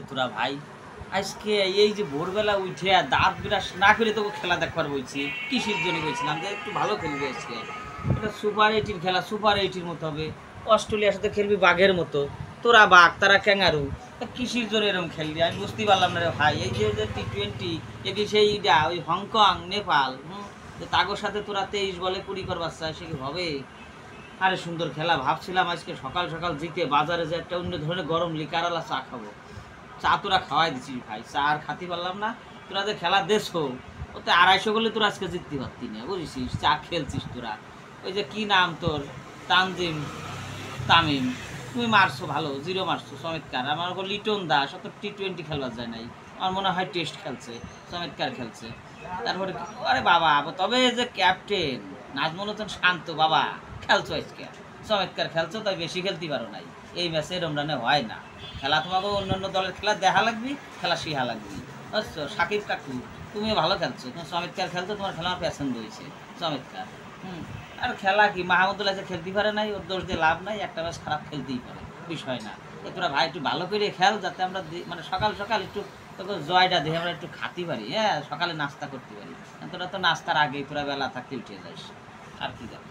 তোরা ভাই আজকে এই যে ভোরবেলা উঠে দাঁত বিরাস না করে তোকে খেলা দেখবার বলছি কিসের জন্য বলছিলাম যে একটু ভালো খেলবি আজকে। এটা সুপার 18 খেলা, সুপার 18 মতো হবে। অস্ট্রেলিয়ার সাথে খেলবি বাঘের মতো। তোরা বাঘ তারা ক্যাঙ্গারু, কিসের জন্য এরকম খেলবি আমি বুঝতেই পারলাম না রে ভাই। এই যে T20 এটি সেইটা ওই হংকং নেপাল যে তাগোর সাথে তোরা 23 বলে 20 করবার চায়, সে কি হবে? আরে সুন্দর খেলা, ভাবছিলাম আজকে সকাল সকাল জিতে বাজারে যে একটা অন্য ধরনের গরম লিকারওয়ালা চা খাবো। চা তোরা খাওয়াই দিছিস ভাই, চা আর খাতে পারলাম না। তোরা যে খেলা দেছো ওতে 250 করলে তোরা আজকে জিততে পারতি না, বুঝেছিস? চা খেলছিস তোরা। ওই যে কি নাম তোর, তানজিম তামিম, তুমি মারছো ভালো, 0 মারছো, চমৎকার। আমার লিটন দাস অত T20 খেলবার যায় নাই, আমার মনে হয় টেস্ট খেলছে, চমৎকার খেলছে। তারপরে আরে বাবা, তবে যে ক্যাপ্টেন নাজমুল হোসেন শান্ত, বাবা খেলছো আজকে, চমৎকার খেলছো, তাই বেশি খেলতে পারো নাই। এই ম্যাচে এরম রানে হয় না। খেলা তোমাকে অন্যান্য দলের খেলা দেখা লাগবে, খেলা শিখা লাগবে, বুঝছো? সাকিব কাকু তুমিও ভালো খেলছো, তুমি চমৎকার খেলছো, তোমার খেলা আমার পছন্দ হয়েছে, চমৎকার। আর খেলা কি, মাহমুদুল্লাহ যে খেলতে পারে নাই, ওর দোষ দিয়ে লাভ নাই, একটা ম্যাচ খারাপ খেলতেই পারে, বিষয় না। তোরা ভাই একটু ভালো করে খেল, যাতে আমরা মানে সকাল সকাল একটু তোকে জয়টা দিয়ে আমরা একটু খাতে পারি, হ্যাঁ, সকালে নাস্তা করতে পারি। তোরা তো নাস্তার আগেই তোরা বেলা থাকতে উঠে যাস, আর কি দেখ।